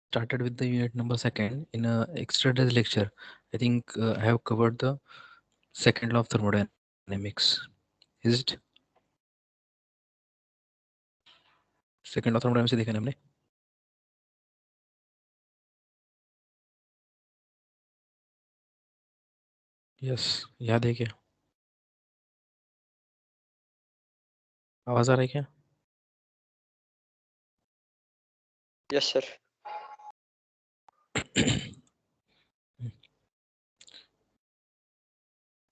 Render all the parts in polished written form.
started with the unit number second in a extra day lecture. I think I have covered the second law of thermodynamics. Is it? Second law thermodynamics देखा ना हमने? Yes, याद है क्या? आवाज आ रहा है क्या? Yes, sir.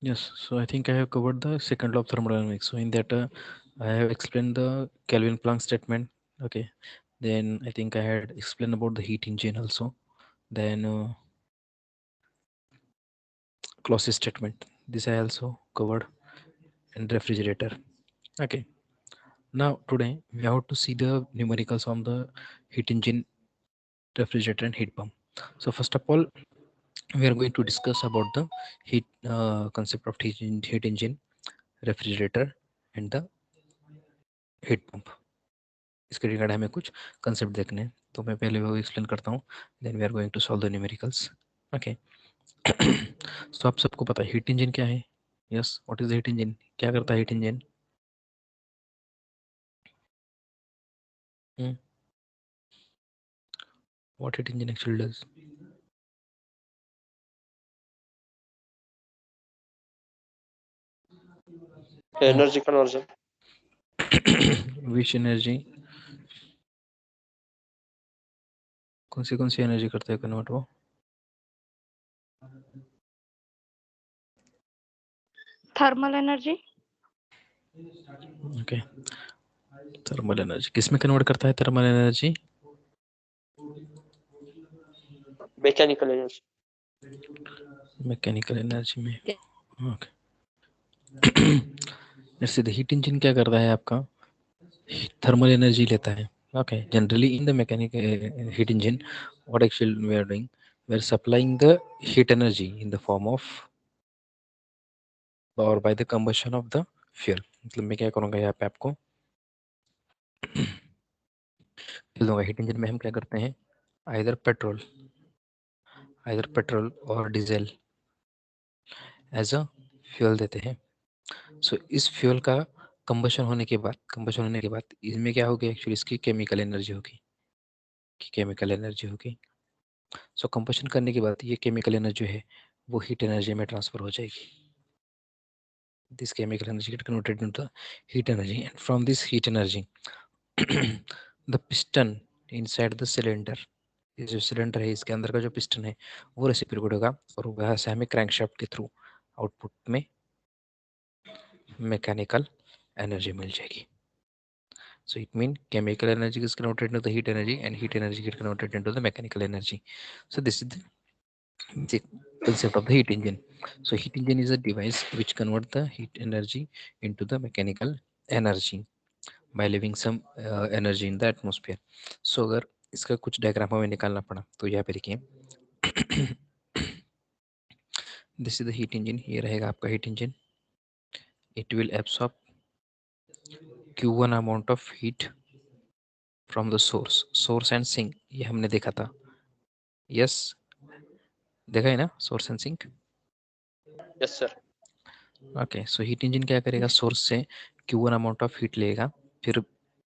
Yes, so I think I have covered the second law of thermodynamics. So in that, I have explained the Kelvin Planck statement. Okay, then I think I had explained about the heat engine also. Then Clausius statement. This I also covered, and refrigerator. Okay. Now today we have to see the numericals on the heat engine, refrigerator, and heat pump. So first of all, we are going to discuss about the heat concept of heat engine, refrigerator, and the heat pump. इसके regard हमें कुछ concept देखने हैं, तो मैं पहले वो explain करता हूँ, then we are going to solve the numericals. Okay. So आप सबको पता है हीट इंजन क्या है? Yes, what is the heat engine? क्या करता है heat engine? What heat engine actually does? Energy conversion. Which energy? कौन सी एनर्जी करता है कन्वर्ट वो? Thermal energy. Okay, thermal energy किस में कन्वर्ट करता है? Thermal energy Mechanical energy. Mechanical energy में. ओके. जैसे हीट इंजन क्या करता है आपका? थर्मल एनर्जी लेता है. Okay, generally in the mechanic heat engine, what actually we are doing, we are supplying the heat energy in the form of or by the combustion of the fuel. मतलब मैं क्या करूँगा यहाँ पे आपको लिख दूंगा. हीट इंजन में हम क्या करते हैं? आइदर पेट्रोल और डीजल एज अ फ्यूल देते हैं. सो इस फ्यूल का कंबशन होने के बाद इसमें क्या होगी? एक्चुअली इसकी केमिकल एनर्जी होगी. सो कंबशन करने के बाद ये केमिकल एनर्जी है वो हीट एनर्जी में ट्रांसफर हो जाएगी. This chemical energy get converted into heat energy, and from this heat energy the piston inside the cylinder, ये जो सिलेंडर है इसके अंदर का जो पिस्टन है वो रेसिप्रोकेट होगा और वहाँ से हमें क्रैंकशाफ्ट के थ्रू आउटपुट में मैकेनिकल एनर्जी मिल जाएगी. So it means chemical energy is converted into the heat energy and heat energy get converted into the mechanical energy. So this is the concept of the heat engine. So heat engine is a device which convert the heat energy into the mechanical energy by leaving some energy in the atmosphere. So अगर इसका कुछ diagram हमें निकालना पड़ा तो यहाँ पे देखिए. This is the heat engine. ये रहेगा आपका heat engine. It will absorb Q1 amount of heat from the source and sink. ये हमने देखा था. यस, देखा है ना source and sink? Yes, sir. Okay. So heat engine क्या करेगा? सोर्स से Q1 अमाउंट ऑफ हीट लेगा, फिर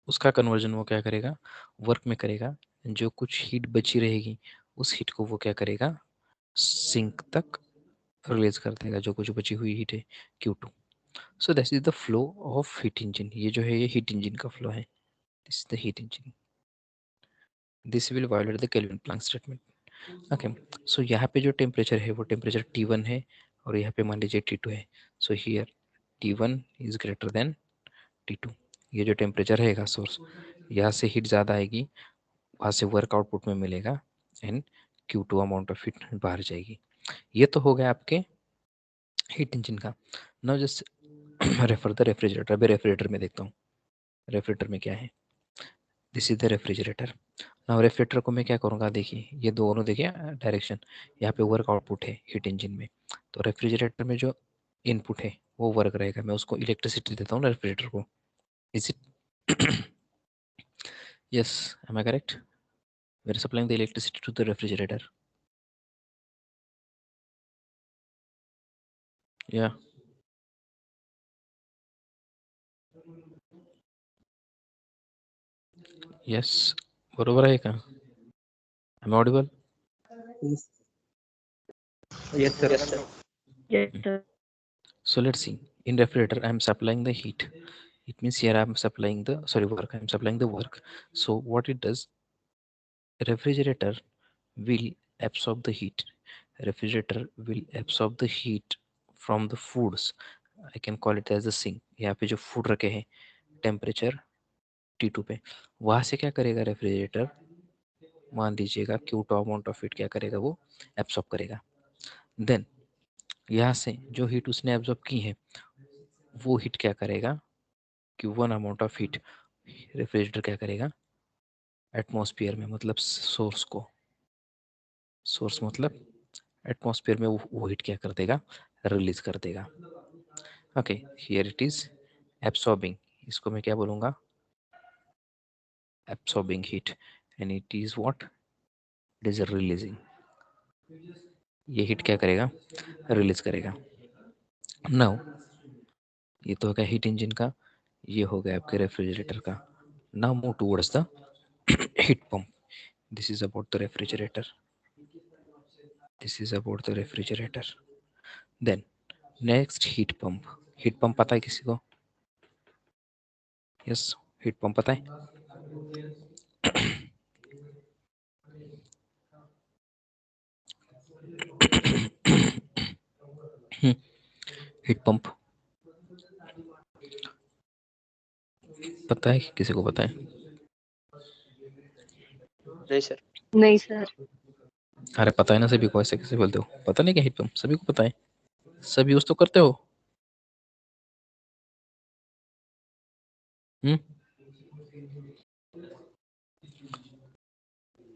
उसका कन्वर्जन वो क्या करेगा? वर्क में करेगा. जो कुछ हीट बची रहेगी उस हीट को वो क्या करेगा? सिंक तक रिलीज कर देगा, जो कुछ बची हुई हीट है Q2. So this is the flow of heat engine. ये जो है ये हीट इंजन का फ्लो है. This is the heat engine. This will violate the Kelvin Planck statement. Okay. So यहाँ पे जो टेम्परेचर है वो टेम्परेचर T1 है और यहाँ पे मान लीजिए T2 है. So here T1 is greater than T2. ये जो टेम्परेचर रहेगा सोर्स, यहाँ से हीट ज़्यादा आएगी, वहाँ से वर्क आउटपुट में मिलेगा and Q2 amount of heat बाहर जाएगी. ये तो हो गया आपके हीट इंजन का. Now just refer the refrigerator. अभी रेफ्रिजरेटर में देखता हूँ रेफ्रिजरेटर में क्या है. This is the refrigerator. Now refrigerator को मैं क्या करूँगा? देखिए ये दोनों देखिए डायरेक्शन, यहाँ पे वर्क आउटपुट है हीट इंजन में, तो रेफ्रिजरेटर में जो इनपुट है वो वर्क रहेगा. मैं उसको इलेक्ट्रिसिटी देता हूँ ना रेफ्रिजरेटर को. Is it? Yes, am I correct? we're supplying the electricity to the refrigerator. Yeah. Yes. बरोबर आहे का? Am I audible? Yes, sir. Yes, sir. So let's see. In refrigerator, I am supplying the heat. It means here I am supplying the work. I am supplying the work. So what it does, refrigerator will absorb the heat. Refrigerator will absorb the heat from the foods. I can call it as the sink. यहाँ पे जो food रखे हैं temperature T2 पे, वहां से क्या करेगा रेफ्रिजरेटर, मान लीजिएगा Q2 अमाउंट ऑफ हीट क्या करेगा, वो एब्सॉर्ब करेगा. देन यहाँ से जो हीट उसने एब्सॉर्ब की है वो हीट क्या करेगा, Q1 amount of heat refrigerator क्या करेगा, एटमॉस्फेयर में, मतलब सोर्स को, सोर्स मतलब एटमॉस्फेयर में वो हीट क्या कर देगा, रिलीज कर देगा. Okay, here it is absorbing. इसको मैं क्या बोलूंगा, absorbing heat. And it is what, it is releasing. ये हीट क्या करेगा, रिलीज करेगा. नाउ ये तो हो गया हीट इंजन का, ये हो गया आपके रेफ्रिजरेटर का. Now move towards the heat pump. This is about the refrigerator. This is about the refrigerator. Then next heat pump. Heat pump पता है किसी को? यस, हीट पंप पता है. हीट पंप पता है, किसी को पता है? नहीं सर. नहीं सर. अरे पता है ना सभी को, ऐसे कैसे बोलते हो, पता नहीं क्या हीट पंप, सभी को पता है, सब यूज तो करते हो.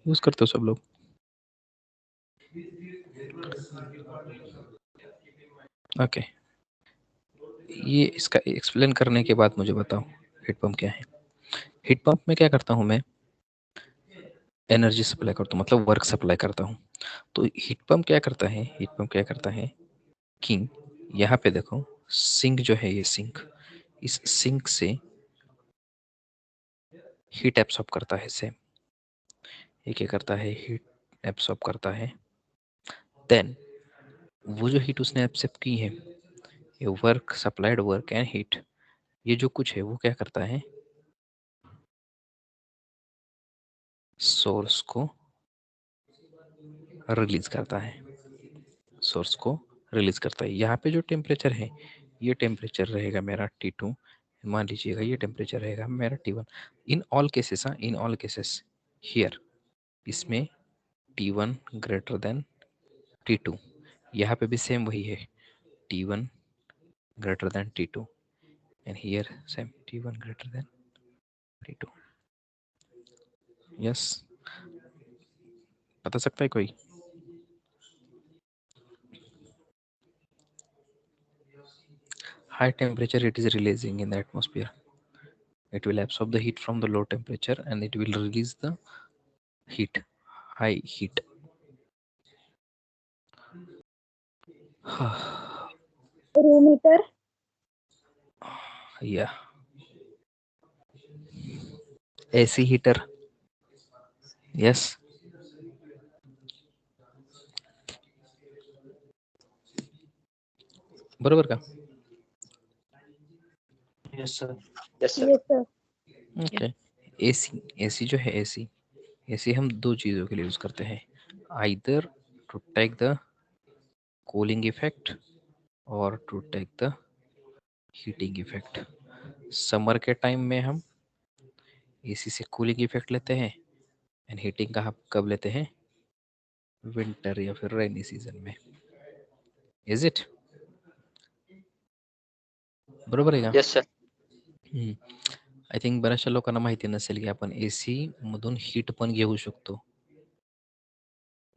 यूज करते हो सब लोग. ओके, ये इसका एक्सप्लेन करने के बाद मुझे बताओ हीट पंप क्या है. हीट पंप में क्या करता हूँ मैं, एनर्जी सप्लाई करता हूँ, मतलब वर्क सप्लाई करता हूँ. तो हीट पंप क्या करता है, हीट पंप क्या करता है कि यहाँ पे देखो सिंक जो है, ये सिंक, इस सिंक से हीट एब्सॉर्ब करता है. सेम ये क्या करता है, हीट एब्सॉर्ब करता है. देन वो जो हीट उसने एब्सॉर्ब की है, ये work, supplied work and heat, ये जो कुछ है वो क्या करता है, सोर्स को रिलीज करता है. सोर्स को रिलीज करता है. यहाँ पे जो टेम्परेचर है, ये टेम्परेचर रहेगा मेरा T2. मान लीजिएगा ये टेम्परेचर रहेगा मेरा T1. इन ऑल केसेस, हाँ, इन ऑल केसेस हियर, इसमें T1 ग्रेटर देन T2. यहाँ पे भी सेम वही है, T1 greater than T2. And here same T1 greater than T2. Yes, बता सकता है कोई? High temperature it is releasing in the atmosphere. It will absorb the heat from the low temperature and it will release the heat, high heat. Room heater. Yeah, AC heater. Yes, बरोबर का? Yes sir. Yes, sir. Okay. AC जो है, AC हम दो चीज़ों के लिए use करते हैं, either to take the cooling effect और to take the heating effect. Summer के टाइम में हम एसी से कूलिंग इफेक्ट लेते हैं एंड हीटिंग का हम कब लेते हैं, विंटर या फिर रेनी सीजन में. इज इट बरोबर आहे का? Yes sir. आय थिंक बऱ्याचशा लोकांना माहिती नसेल की आपण एसी मधून हीट पण घेऊ शकतो.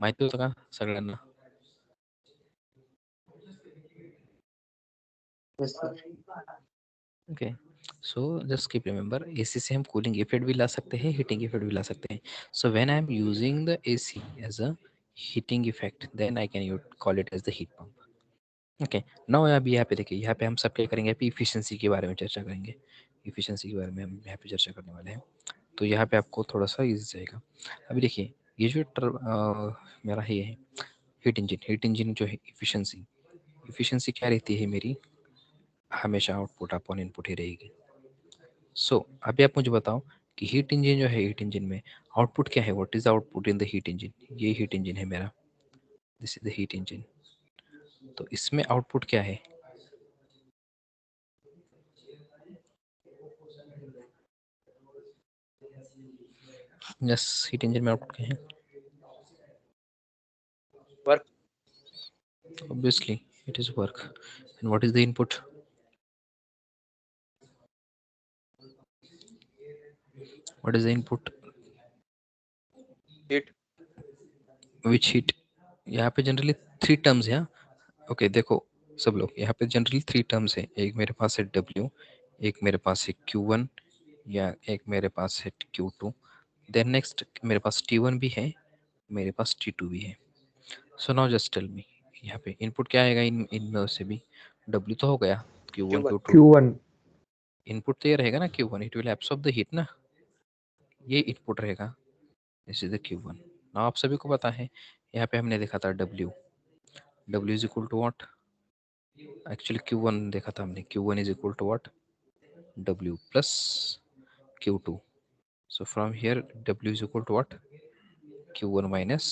माहिती होतं का सगळ्यांना? Yes sir. Okay. So just keep remember, AC से हम कूलिंग इफेक्ट भी ला सकते हैं, हीटिंग इफेक्ट भी ला सकते हैं. So when I am using the AC as a heating effect, then I can call it as the heat pump. Okay, now अभी यहाँ पे देखिए, यहाँ पे हम सब क्या करेंगे, अभी इफिशिएंसी के बारे में चर्चा करेंगे. इफिशिएंसी के बारे में हम यहाँ पे चर्चा करने वाले हैं, तो यहाँ पे आपको थोड़ा सा इजी जाएगा. अभी देखिए, ये जो मेरा ये है हीट इंजन जो है, इफिशिएंसी इफिशिएंसी क्या रहती है मेरी, हमेशा आउटपुट अपॉन इनपुट ही रहेगी. सो अभी आप मुझे बताओ कि हीट इंजन जो है, हीट इंजन में आउटपुट क्या है, what is output in the heat engine. ये हीट इंजन है मेरा, this is the heat engine. तो इसमें आउटपुट क्या है, यस, हीट इंजन में आउटपुट क्या है, work. obviously it is work. And what is the input, what is the input, heat. which heat. यहाँ पे जनरली थ्री टर्म्स है. ओके देखो सब लोग, यहाँ पे जनरली थ्री टर्म्स है. एक मेरे पास है W, एक मेरे पास है Q1, या एक मेरे पास है Q2. देन नेक्स्ट मेरे पास T1 भी है, मेरे पास T2 भी है. So now just tell me, यहाँ पे इनपुट क्या आएगा, इनमें से भी W तो हो गया, Q1 Q1. Q2, Q1. Input तो ये रहेगा ना Q1, it will absorb the heat ना, ये इनपुट रहेगा, this is the Q1. Now आप सभी को पता है, यहाँ पे हमने देखा था W is equal to what, actually Q1 देखा था हमने, Q1 is equal to what, W plus Q2. So from here W is equal to what, Q1 minus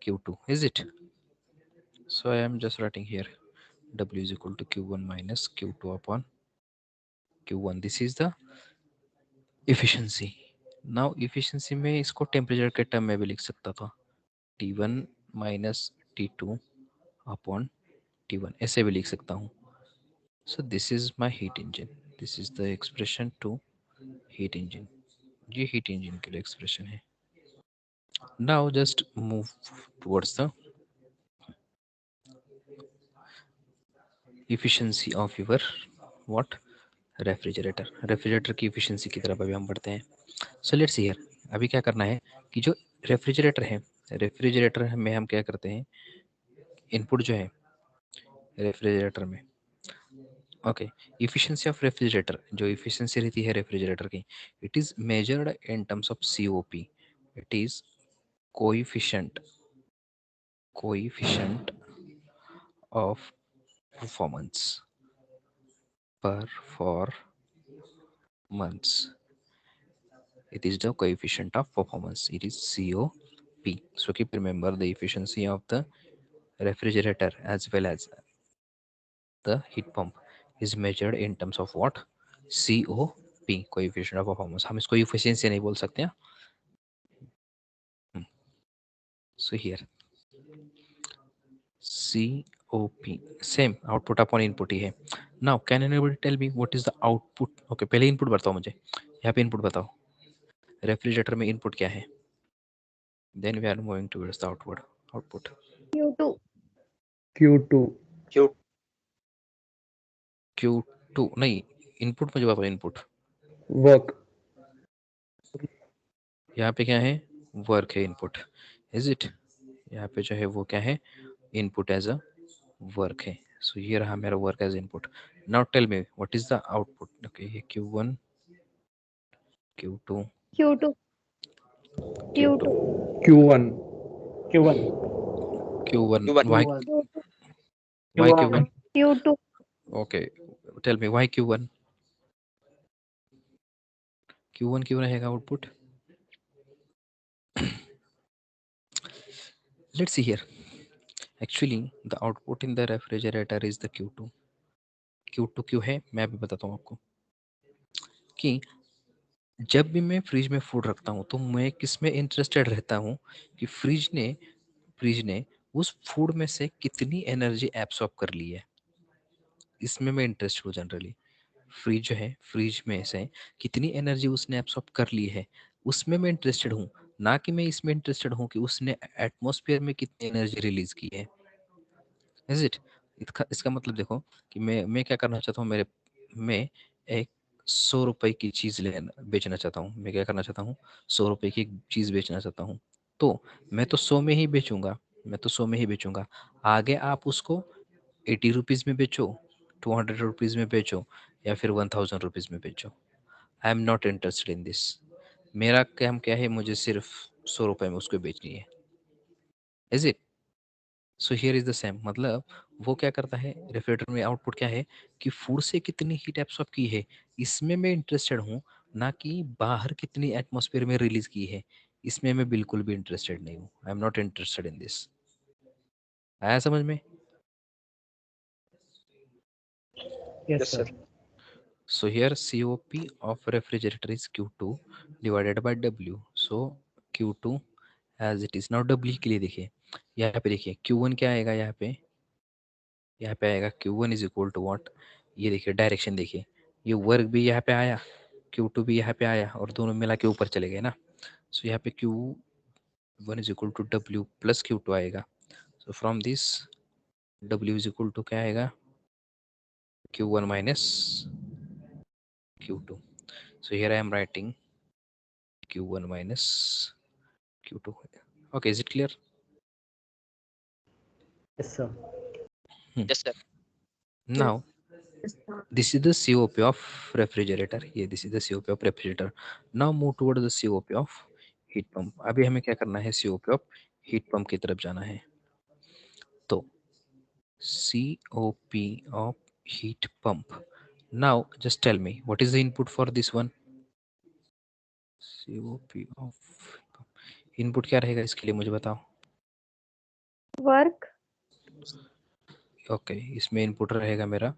Q2, is it? So I am just writing here W is equal to Q1 minus Q2 upon Q1. This is the efficiency. Now efficiency में इसको temperature के term में भी लिख सकता था, T1 minus T2 upon T1, ऐसे भी लिख सकता हूँ. So this is my heat engine. This is the expression to heat engine. ये heat engine के लिए expression है. Now just move towards the efficiency of your what, refrigerator की इफिशियंसी की तरफ अभी हम बढ़ते हैं. सो लेट्स सी हियर, अभी क्या करना है कि जो रेफ्रिजरेटर है, रेफ्रिजरेटर में हम क्या करते हैं, इनपुट जो है रेफ्रिजरेटर में, ओके, इफिशियंसी ऑफ रेफ्रिजरेटर, जो इफिशियंसी रहती है रेफ्रिजरेटर की, it is measured in terms of COP. It is coefficient of performance, it is the coefficient of performance, it is COP. So keep remember, the efficiency of the refrigerator as well as the heat pump is measured in terms of what, COP, coefficient of performance. हम इसको efficiency नहीं बोल सकते हैं. So here COP same output upon input ही है. Now can anybody tell me what is the output? Okay, पहले input बताओ मुझे, यहाँ पे input बताओ, रेफ्रिजरेटर में input क्या है, then we are moving towards the output. Q2. Q2. Q. Q2 नहीं, इनपुट मुझे बताओ, इनपुट Work. यहाँ पे क्या है, वर्क है इनपुट, इज इट. यहाँ पे जो है वो क्या है, इनपुट एज अ वर्क है. सो ये रहा मेरा work as input. Now tell me what is the output. Okay, ये Q1 Q2 Q2. Q2 Q1. Q1. Q1. Q1. why Q2. why Q1, Q2. okay, tell me why Q1 क्यों रहेगा output. Let's see here, actually the output in the refrigerator is the Q2 क्यों है, मैं अभी बताता हूँ आपको. कि जब भी मैं फ्रिज में फूड रखता हूँ तो मैं किस में इंटरेस्टेड रहता हूँ, कि फ्रिज ने उस फूड में से कितनी एनर्जी एब्सॉर्ब कर ली है, इसमें मैं इंटरेस्ट हूँ जनरली. फ्रिज जो है, फ्रिज में से कितनी एनर्जी उसने एब्सॉर्ब कर ली है, उसमें मैं इंटरेस्टेड हूँ, ना कि मैं इसमें इंटरेस्टेड हूँ कि उसने एटमॉस्फेयर में कितनी एनर्जी रिलीज की है. Is it. इसका मतलब देखो कि मैं क्या करना चाहता हूँ, मैं एक 100 रुपए की चीज़ लेना बेचना चाहता हूँ, मैं क्या करना चाहता हूँ, 100 रुपए की चीज़ बेचना चाहता हूँ, तो मैं तो 100 में ही बेचूंगा, मैं तो 100 में ही बेचूंगा। आगे आप उसको 80 रुपीज़ में बेचो, 200 रुपीज़ में बेचो, या फिर 1000 रुपीज़ में बेचो, I am not interested in this. मेरा काम क्या है, मुझे सिर्फ 100 रुपए में उसको बेचनी है। Is it? So here is the same, मतलब वो क्या करता है, रेफ्रिजरेटर में आउटपुट क्या है कि फूड से कितनी हीट एब्सॉर्ब की है, इसमें मैं इंटरेस्टेड हूँ, ना कि बाहर कितनी एटमॉस्फेयर में रिलीज की है, इसमें मैं बिल्कुल भी इंटरेस्टेड नहीं हूँ। I am not interested in this. आया समझ में? Yes, sir. So here COP of refrigerator is Q2 divided by W. So Q2 as it is. Now W के लिए देखिए, यहाँ पे देखिए Q1 क्या आएगा, यहाँ पे आएगा Q1 is equal to what, ये देखिए डायरेक्शन देखिए, ये वर्क भी यहाँ पे आया, Q2 भी यहाँ पे आया, और दोनों मिला के ऊपर चले गए ना। सो यहाँ पे Q1 is equal to W plus Q2 आएगा। So from this W is equal to क्या आएगा, Q1 minus Q2। So here I am writing Q1 minus Q2. Okay, is it clear? Yes, sir. Yes, sir. Now, this is the COP of refrigerator. ये this is the COP of refrigerator. Now move toward the COP of heat pump. अभी हमें क्या करना है, COP of heat pump की तरफ जाना है। तो COP of heat pump. Now just tell me what is the input for this one? COP of input क्या रहेगा इसके लिए, मुझे बताओ। वर्क। ओके, इसमें इनपुट रहेगा मेरा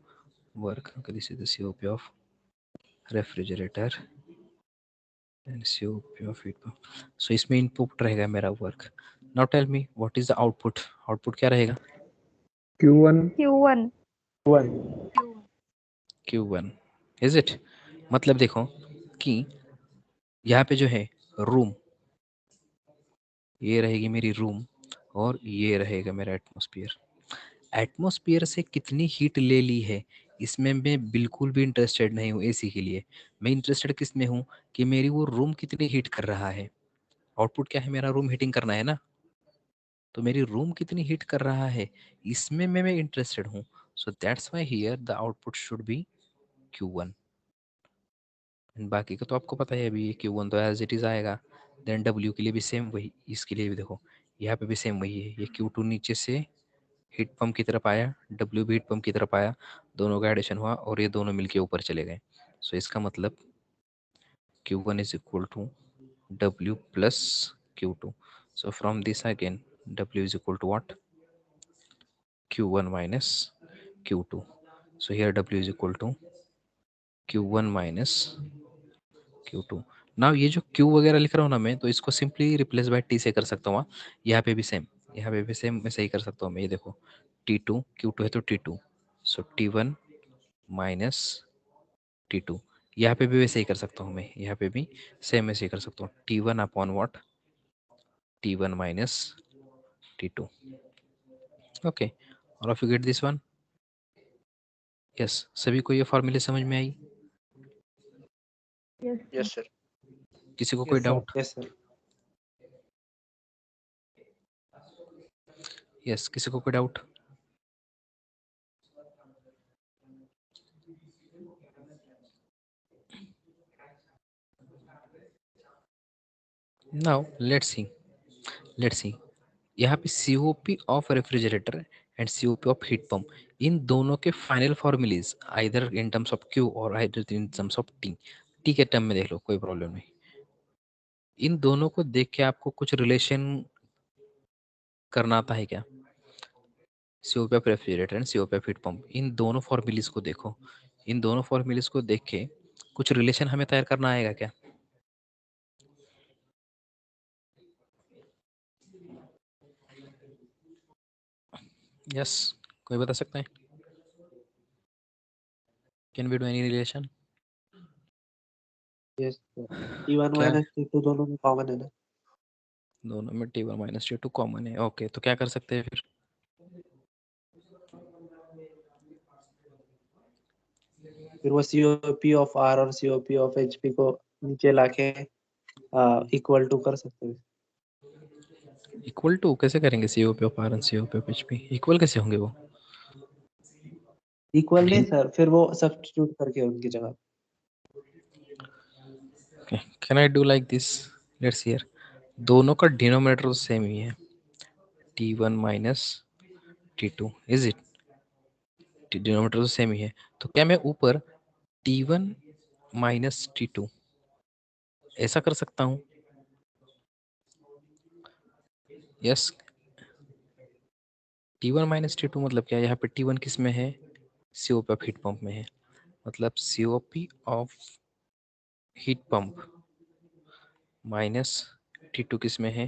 work. This is the COP of refrigerator and COP of heat pump. So इसमें इनपुट रहेगा मेरा work. Now tell me what is the output, output क्या रहेगा? Q1, Q1। One. Q1 is it? मतलब देखो कि यहाँ पे जो है रूम, ये रहेगी मेरी रूम, और ये रहेगा मेरा एटमॉस्फेयर। एटमॉस्फेयर से कितनी हीट ले ली है, इसमें मैं बिल्कुल भी इंटरेस्टेड नहीं हूँ। एसी के लिए मैं इंटरेस्टेड किस में हूँ, कि मेरी वो रूम कितनी हीट कर रहा है। आउटपुट क्या है, मेरा रूम हीटिंग करना है ना, तो मेरी रूम कितनी हीट कर रहा है, इसमें मैं इंटरेस्टेड हूँ। So that's why here the output should be Q1। बाकी का तो आपको पता है, अभी Q1 तो एज इट इज आएगा। देन W के लिए भी सेम वही, इसके लिए भी देखो यहाँ पे भी सेम वही है। ये Q2 नीचे से हीट पंप की तरफ आया, W भी हीट पंप की तरफ आया, दोनों का एडिशन हुआ और ये दोनों मिलके ऊपर चले गए। सो इसका मतलब Q1 is equal to W plus Q2. So from this again W is equal to what? Q1 minus Q2. So here W is equal to Q1 minus Q2। Now ये जो Q वगैरह लिख रहा हूँ ना मैं, तो इसको सिंपली रिप्लेस बाय T से कर सकता हूँ। यहाँ पे भी सेम, यहाँ पे भी सेम मैं सही कर सकता हूँ मैं। ये देखो T2, Q2 है तो T2, so T1 minus T2। यहाँ पे भी वैसे ही कर सकता हूँ मैं, यहाँ पे भी सेम ऐसे ही कर सकता हूँ। T1 upon what, T1 minus T2। Okay, और of you get this one? Yes, सभी को ये फॉर्मूले समझ में आई? Yes, sir. किसी को कोई Yes, sir. Doubt? Yes, sir. Yes, किसी को कोई डाउट? नाउ लेट्स सी यहाँ पे COP of refrigerator and COP of heat pump, इन दोनों के final formulas either in terms of Q और either in terms of T। T के टर्म में देख लो, कोई प्रॉब्लम नहीं। इन दोनों को देख के आपको कुछ रिलेशन करना आता है क्या? COP of refrigerator and COP of heat pump, इन दोनों फॉर्मूलेज को देखो, इन दोनों फॉर्मूलेज को देख के कुछ रिलेशन हमें तैयार करना आएगा क्या? यस, कोई बता सकता है? Can we do any relation? Yes, sir. T1 क्या? minus T2 दोनों में कॉमन है ना? दोनों में T1 माइनस T2 कॉमन है। ओके, तो क्या कर सकते हैं फिर? फिर वो COP ऑफ R और COP ऑफ HP को नीचे लाके इक्वल टू कर सकते हैं। इक्वल टू कैसे करेंगे? COP of R and COP of HP equal कैसे होंगे वो? इक्वल नहीं सर, फिर वो सब्स्टिट्यूट करके उनकी जगह। Can I do like this? Let's hear, दोनों का डिनोमिनेटर तो सेम ही है, T1 minus T2, is it? Denominator तो सेम ही है, तो क्या मैं ऊपर T1 माइनस T2 ऐसा कर सकता हूं? यस। T1 माइनस T2 मतलब क्या? यहाँ पे T1 किस में है? COP ऑफ हीट पंप में है, मतलब COP of heat pump minus T2 किस में है?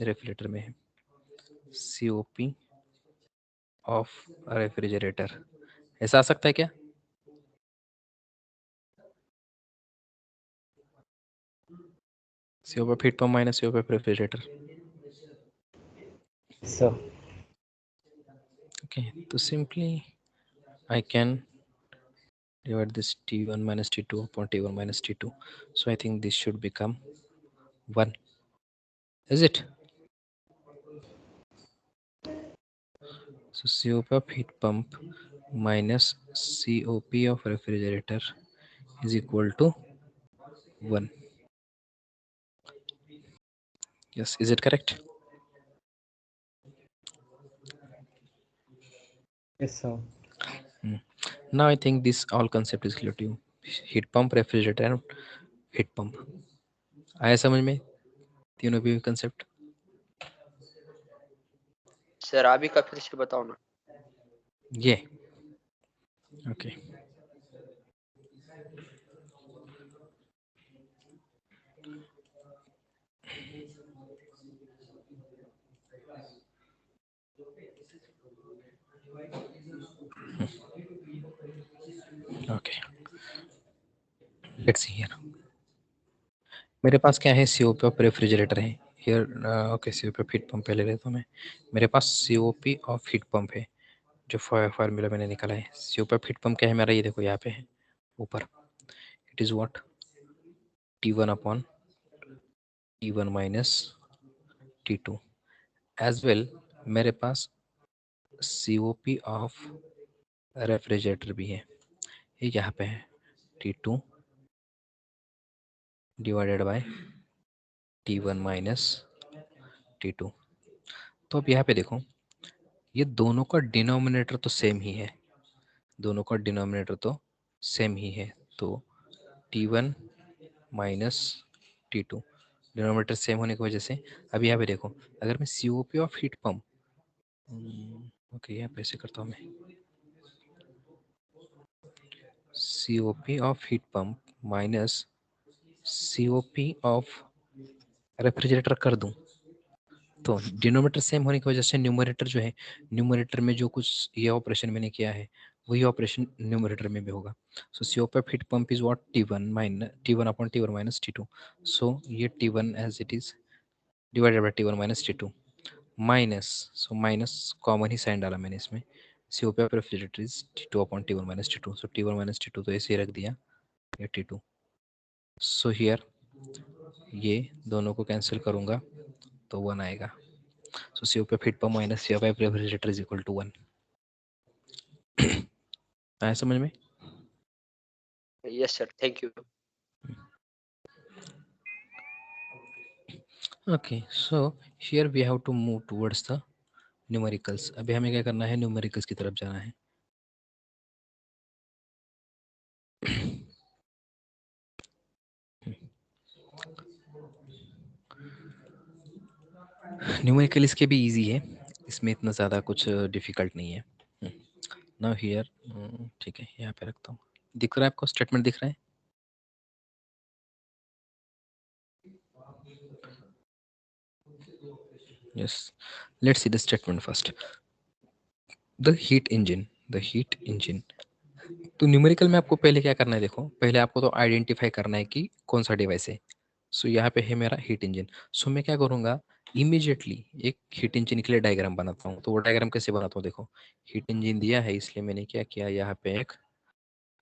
रेफ्रिजरेटर में है, COP ऑफ रेफ्रिजरेटर। ऐसा आ सकता है क्या? COP of heat pump minus COP of refrigerator. Sir Okay, so simply I can divide this T1 minus T2 upon T1 minus T2. So I think this should become 1. Is it? So COP of heat pump minus COP of refrigerator is equal to 1. Yes, is it correct? Yes sir. Now I think this all concept is clear to you. Heat pump, refrigerator and heat pump. आया समझ में तीनों भी concept? Sir आप भी का फिर से बताओ ना। ये okay. Okay, let's see here. मेरे पास क्या है? COP ऑफ रेफ्रिजरेटर है here. Okay, COP of heat pump पहले लेता हूँ मैं। मेरे पास COP ऑफ हीट पंप है, जो फार्मूला मैंने निकाला है। COP ऑफ हीट पंप क्या है मेरा? ये देखो यहाँ पे है ऊपर। It is what? T1 upon T1 minus T2 as well. मेरे पास COP ऑफ रेफ्रिजरेटर भी है, ये यहाँ पे है T2 divided by T1 minus T2। तो अब यहाँ पे देखो, ये दोनों का डिनोमिनेटर तो सेम ही है, दोनों का डिनोमिनेटर तो सेम ही है। तो T1 minus T2 denominator same होने की वजह से अब यहाँ पे देखो, अगर मैं COP of heat pump, okay यहाँ पे ऐसे करता हूँ मैं, COP of heat pump minus COP of refrigerator कर दूं, तो डिनोमिनेटर सेम होने की वजह से न्यूमरेटर जो है, न्यूमरेटर में जो कुछ ये ऑपरेशन मैंने किया है वही ऑपरेशन न्यूमरेटर में भी होगा। So COP of heat pump is what? T1 upon T1 minus T2। So ये T1 as it is divided by T1 minus T2 minus, so minus common ही साइन डाला मैंने इसमें। COP of refrigerator is T2 upon T1 minus T2। So T1 minus T2 तो ऐसे ही रख दिया, ये T2। सो हियर ये दोनों को कैंसिल करूंगा तो 1 आएगा। So COP of heat pump minus COP of refrigerator is equal to 1. आया समझ में? Yes sir, thank you. Okay, so here we have to move towards the numericals. अभी हमें क्या करना है? न्यूमेरिकल्स की तरफ जाना है। न्यूमेरिकल इसके भी इजी है, इसमें इतना ज़्यादा कुछ डिफिकल्ट नहीं है। नाउ हियर, ठीक है यहाँ पे रखता हूँ। दिख रहा है आपको? स्टेटमेंट दिख रहा है? Yes, let's see the statement first. The heat engine। तो न्यूमेरिकल में आपको पहले क्या करना है? देखो, पहले आपको तो आइडेंटिफाई करना है कि कौन सा डिवाइस है। सो यहाँ पे है मेरा हीट इंजन। सो मैं क्या करूँगा, इमीडिएटली एक हीट इंजन के लिए डायग्राम बनाता हूँ। तो वो डायग्राम कैसे बनाता हूँ? देखो, हीट इंजन दिया है, इसलिए मैंने क्या किया, यहाँ पे एक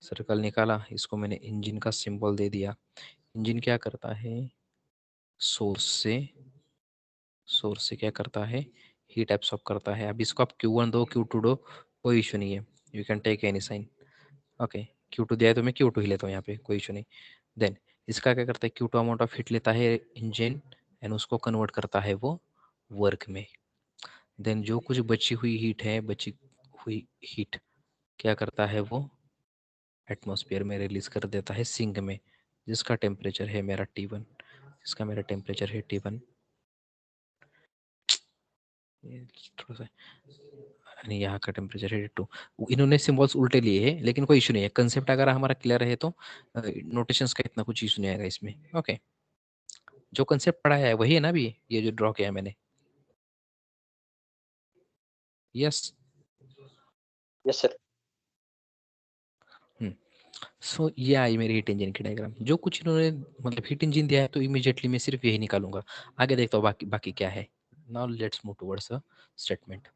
सर्कल निकाला, इसको मैंने इंजन का सिंबल दे दिया। इंजन क्या करता है, सोर्स से क्या करता है, हीट एब्सॉर्ब करता है। अब इसको आप Q1 दो Q2 दो, कोई इशू नहीं है, you can take any sign. Okay, Q2 दिया है तो मैं Q2 ही लेता हूँ यहाँ पे, कोई इशू नहीं। देन इसका क्या करता है, Q2 अमाउंट ऑफ हीट लेता है इंजन एंड उसको कन्वर्ट करता है वो वर्क में। देन जो कुछ बची हुई हीट है, बची हुई हीट क्या करता है वो एटमॉस्फेयर में रिलीज कर देता है सिंक में, जिसका टेम्परेचर है मेरा T1, जिसका मेरा टेम्परेचर है T1। ये थोड़ा सा नहीं, यहाँ का टेम्परेचर है T2। इन्होंने सिंबल्स उल्टे लिए हैं, लेकिन कोई इशू नहीं है। कंसेप्ट अगर हमारा क्लियर है तो नोटेशंस का इतना कुछ इशू नहीं आएगा इसमें। ओके, जो कंसेप्ट पढ़ाया है वही है ना, अभी ये जो ड्रॉ किया है मैंने। Yes yes sir. सो ये आई मेरी हीट इंजन की डायग्राम। जो कुछ इन्होंने मतलब हीट इंजन दिया है तो इमीडिएटली मैं सिर्फ यही निकालूंगा, आगे देखता हूँ बाकी बाकी क्या है। Now let's move towards a statement.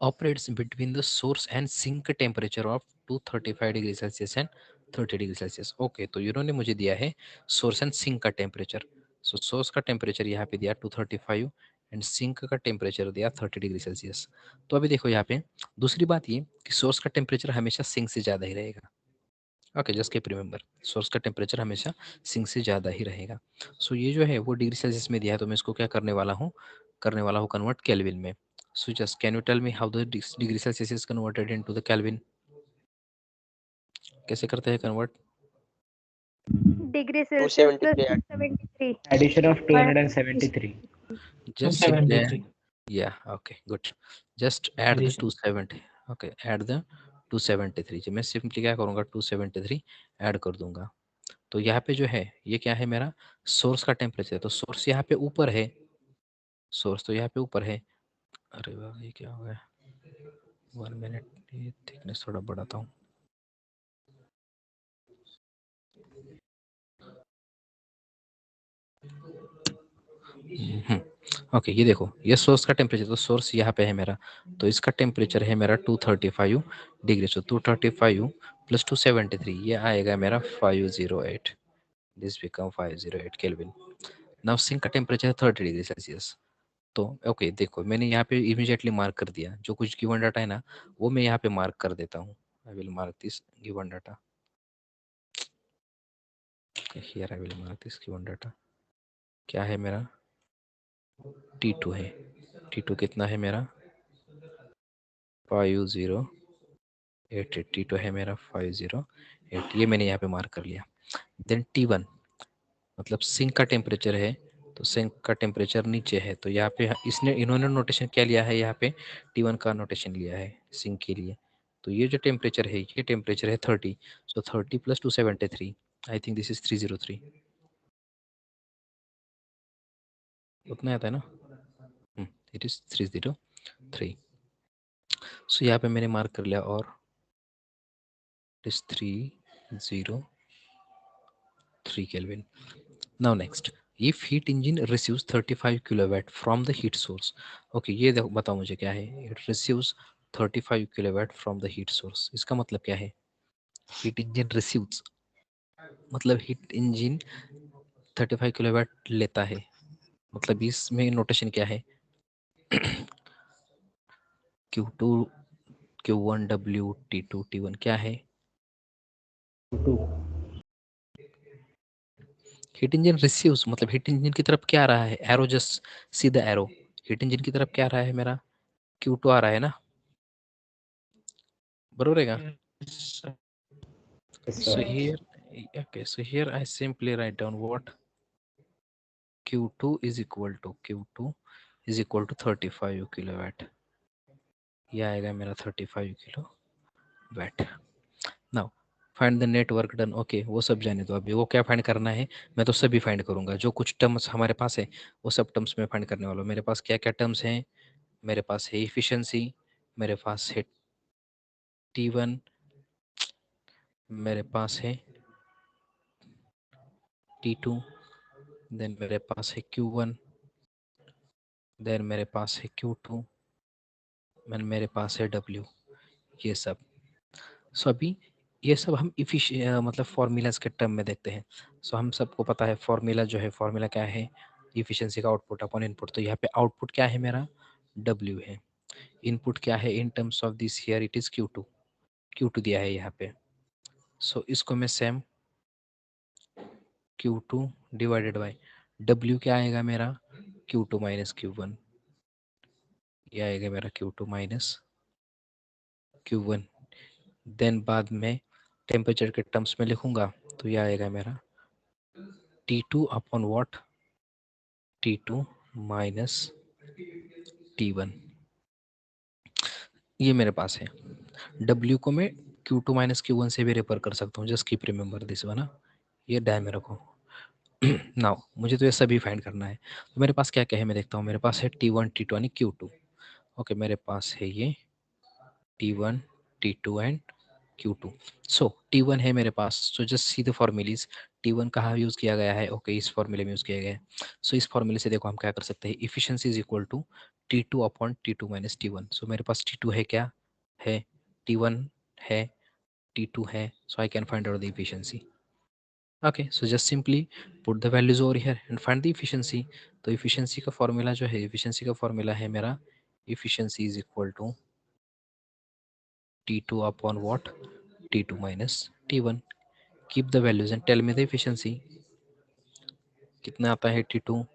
Operates between the source and sink temperature of 235 degree Celsius and 30 degree Celsius. Okay, तो इन्होंने मुझे दिया है सोर्स एंड सिंक का टेम्परेचर। सो सोर्स का टेम्परेचर यहाँ पे दिया 235 एंड सिंक का टेम्परेचर दिया 30 डिग्री सेल्सियस। तो अभी देखो यहाँ पे दूसरी बात ये कि सोर्स का टेम्परेचर हमेशा सिंक से ज़्यादा ही रहेगा। Okay, just keep remember, source का टेम्परेचर हमेशा सिंक से ज़्यादा ही रहेगा। सो ये जो है वो डिग्री सेल्सियस में दिया है, तो मैं इसको क्या करने वाला हूँ कन्वर्ट केल्विन में। So just can you tell me how the degree Celsius is converted into the kelvin? कैसे करते हैं convert? Degree Celsius plus 273 273 Addition of 273. Just simply 273. yeah, okay, good. Just add the Addition. 270. Okay, add the 273। मैं simply क्या करूँगा, 273 add कर दूंगा। तो यहाँ पे जो है ये क्या है, मेरा सोर्स का टेम्परेचर। तो सोर्स यहाँ पे ऊपर है, सोर्स तो यहाँ पे ऊपर है। अरे वाह, ये क्या हो गया, 1 मिनट, ये थिकनेस थोड़ा बढ़ाता हूँ। ओके, ये देखो, ये सोर्स का टेम्परेचर, तो सोर्स यहाँ पे है मेरा, तो इसका टेम्परेचर है मेरा 235 डिग्री। सो 235 प्लस 273 ये आएगा मेरा 508। This become 508 kelvin. Now sink का टेम्परेचर है 30 डिग्री सेल्सियस। तो ओके देखो, मैंने यहाँ पे इमीडिएटली मार्क कर दिया, जो कुछ गिवन डाटा है ना वो मैं यहाँ पे मार्क कर देता हूँ। I will mark this given data here, I will mark this given data. क्या है मेरा, T2 है। T2 कितना है मेरा, 5088। T2 है मेरा 508, ये मैंने यहाँ पे मार्क कर लिया। देन T1 मतलब सिंक का टेम्परेचर है, तो सिंक का टेम्परेचर नीचे है, तो यहाँ पे इन्होंने नोटेशन क्या लिया है, यहाँ पे T1 का नोटेशन लिया है सिंक के लिए। तो ये जो टेम्परेचर है, ये टेम्परेचर है 30। सो 30 plus 273, I think this is 303। उतना आता है ना, इट इज 303। सो यहाँ पे मैंने मार्क कर लिया, और it is 303 Kelvin. Now next, if heat engine receives 35 kilowatt from the heat source। okay, ये देखो, बताओ मुझे क्या है, it receives 35 kilowatt from the heat source। इसका मतलब क्या है, heat engine receives मतलब heat engine 35 किलोवाट लेता है, मतलब इसमें नोटेशन क्या है, Q2 Q1 W T2 T1 क्या है, हीट इंजन रिसीव्स मतलब हीट इंजन की तरफ क्या आ रहा है, arrow, just see the arrow. Heat engine की तरफ क्या आ रहा है मेरा, Q2 आ रहा है ना, बरोबर है क्या? Yes, So sir. here, okay, so here I simply write down what Q2 is equal to 35 kilowatt। ये आएगा मेरा 35 kilowatt. Now find the net work done. Okay, वो सब जाने दो, अभी वो क्या फाइंड करना है, मैं तो सभी फाइंड करूंगा। जो कुछ टर्म्स हमारे पास है वो सब टर्म्स में फाइंड करने वाला हूँ। मेरे पास क्या क्या टर्म्स हैं, मेरे पास है इफिशिएंसी, मेरे पास है T1, मेरे पास है T2, देन मेरे पास है Q1, देन मेरे पास है Q2, देन मेरे पास है W, ये सब। सो अभी ये सब हम मतलब फॉर्मूलाज के टर्म में देखते हैं। सो हम सबको पता है फॉर्मूला जो है, फॉर्मूला क्या है, इफिशिएंसी का आउटपुट अपॉन इनपुट। तो यहाँ पे आउटपुट क्या है मेरा, W है। इनपुट क्या है, इन terms of this here it is Q2, Q2 दिया है यहाँ पे। सो इसको मैं same Q2 divided by W क्या आएगा मेरा, Q2 माइनस Q1, ये आएगा मेरा Q2 माइनस Q1। देन बाद में टेम्परेचर के टर्म्स में लिखूंगा तो ये आएगा मेरा T2 upon what, T2 minus T1। ये मेरे पास है। W को मैं Q2 माइनस Q1 से भी रेफर कर सकता हूँ, just keep remember this one. ये ध्यान में रखो। नाउ मुझे तो ये सभी फाइंड करना है। तो मेरे पास क्या क्या है मैं देखता हूँ। मेरे पास है T1 T2 यानी Q2। ओके, मेरे पास है ये T1 T2 and Q2। So T1 है मेरे पास। So just see the formulas. T1 कहाँ यूज किया गया है, ओके इस फॉर्मूले में यूज किया गया है। सो इस फॉर्मूले से देखो हम क्या कर सकते हैं, efficiency is equal to T2 upon T2 minus T1। So मेरे पास T2 है, क्या है, T1 है, T2 है, so I can find out the efficiency. Okay, so just simply put the values over here and find the efficiency. तो efficiency का formula जो है, efficiency का formula है मेरा, efficiency is equal to T2 upon what, T2 minus T1. Keep the values and tell me the efficiency. कितना आता है T2?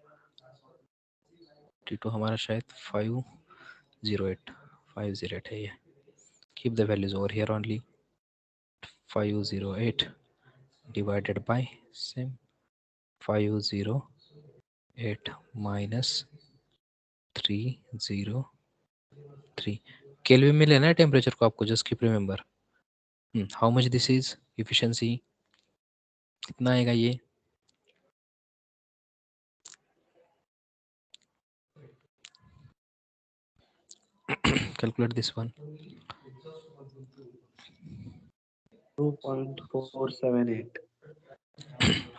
T2 हमारा शायद 508 है ये। Keep the values over here only. 508 divided by same 508 minus 303। Kelvin में लेना है टेम्परेचर को आपको, just keep remember. How much this is efficiency, कितना आएगा ये, calculate this one. 2.478।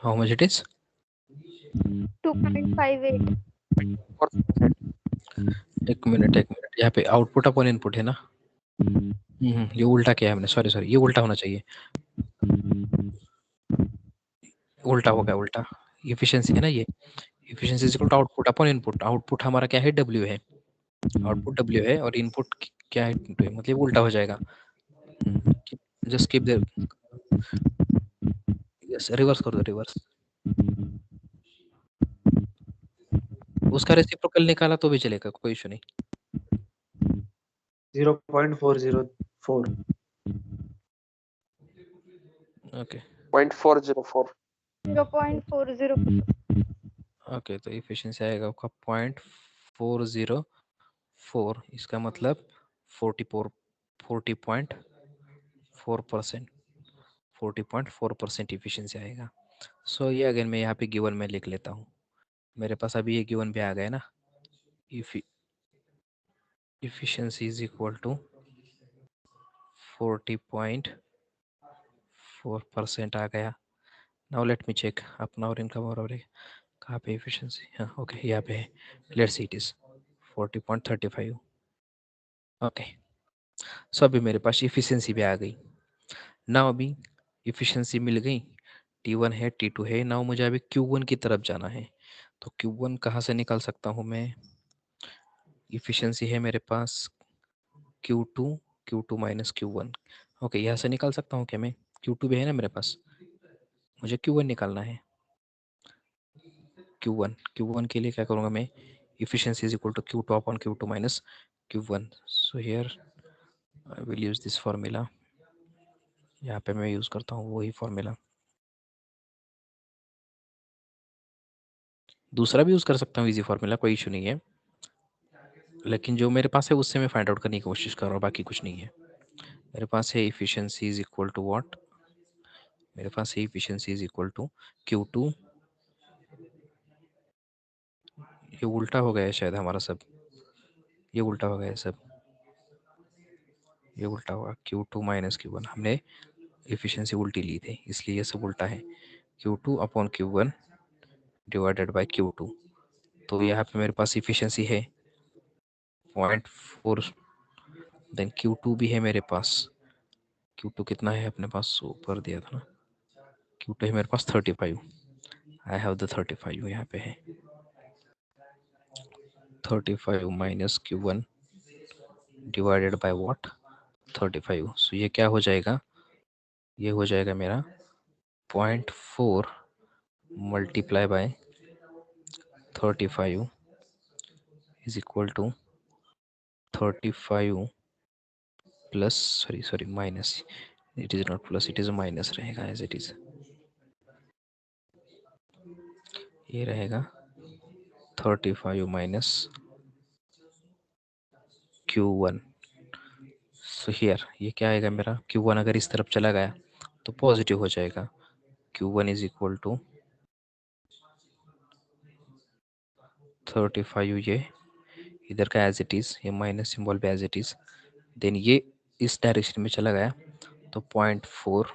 How much it is, 2.58। एक मिनट यहाँ पे आउटपुट अपॉन इनपुट है ना। ये उल्टा क्या है हमने, सॉरी ये उल्टा होना चाहिए, उल्टा हो गया, उल्टा। इफिशिएंसी है ना ये, efficiency is equal to output upon input. Output हमारा क्या है, W है, आउटपुट W है और इनपुट क्या है, मतलब उल्टा हो जाएगा। Just keep their, yes reverse कर दो, रिवर्स। उसका रेसिप्रोकल निकाला तो भी चलेगा, कोई इशू नहीं। 0.404। ओके 0.404। 0.404। ओके, तो इफिशिएंसी आएगा आपका 0.404। इसका मतलब 40.4%, 40.4% इफिशिएंसी आएगा। सो ये अगेन मैं यहाँ पे गिवन में लिख लेता हूँ। मेरे पास अभी ये गिवन भी आ गया ना, इफिशिएंसी इज इक्वल टू 40.4% आ गया। नाउ लेट मी चेक अपना और इनका बराबर है, कहाँ पे इफिशिएंसी, हाँ ओके यहाँ पे है, let's see it is 40.35। Okay, so अभी मेरे पास इफिशिएंसी भी आ गई ना। अभी इफिशिएंसी मिल गई, T1 है, T2 है। नाउ मुझे अभी Q1 की तरफ जाना है। तो Q1 कहाँ से निकाल सकता हूँ मैं, इफिशिएंसी है मेरे पास Q2, Q2 minus Q1। Okay, यहाँ से निकाल सकता हूँ क्या मैं, Q2 भी है ना मेरे पास, मुझे Q1 निकालना है। Q1 के लिए क्या करूँगा मैं, efficiency is equal to Q2 upon Q2 minus Q1। So here I will use this formula। यहाँ पे मैं यूज करता हूँ वही फॉर्मूला, दूसरा भी यूज कर सकता हूँ इजी फॉर्मूला, कोई इशू नहीं है, लेकिन जो मेरे पास है उससे मैं फाइंड आउट करने की कोशिश कर रहा हूँ, बाकी कुछ नहीं है। मेरे पास है efficiency is equal to what, मेरे पास है efficiency is equal to Q2, ये उल्टा हो गया है शायद हमारा सब, ये उल्टा हो गया है सब, ये उल्टा हुआ, Q2 माइनस Q1, हमने इफिशिएंसी उल्टी ली थी इसलिए ये सब उल्टा है। Q2 upon Q1 divided bye Q2। तो यहाँ पे मेरे पास इफिशिएंसी है 0.4, देन Q2 भी है मेरे पास Q2 कितना है अपने पास, ऊपर दिया था ना, Q2 है मेरे पास 35। आई हैव द 35 यहाँ पे है। 35 minus Q1 divided by what, 35। So ये क्या हो जाएगा, ये हो जाएगा मेरा 0.4 multiply by 35 is equal to 35 plus sorry minus, it is not plus, it is minus रहेगा एज इट इज। ये रहेगा 35 माइनस Q1। सो हियर ये क्या आएगा मेरा, Q1 अगर इस तरफ चला गया तो पॉजिटिव हो जाएगा। Q1 इज इक्वल टू 35, ये इधर का एज इट इज, ये माइनस सिंबल पे एज इट इज, देन ये इस डायरेक्शन में चला गया तो 0.4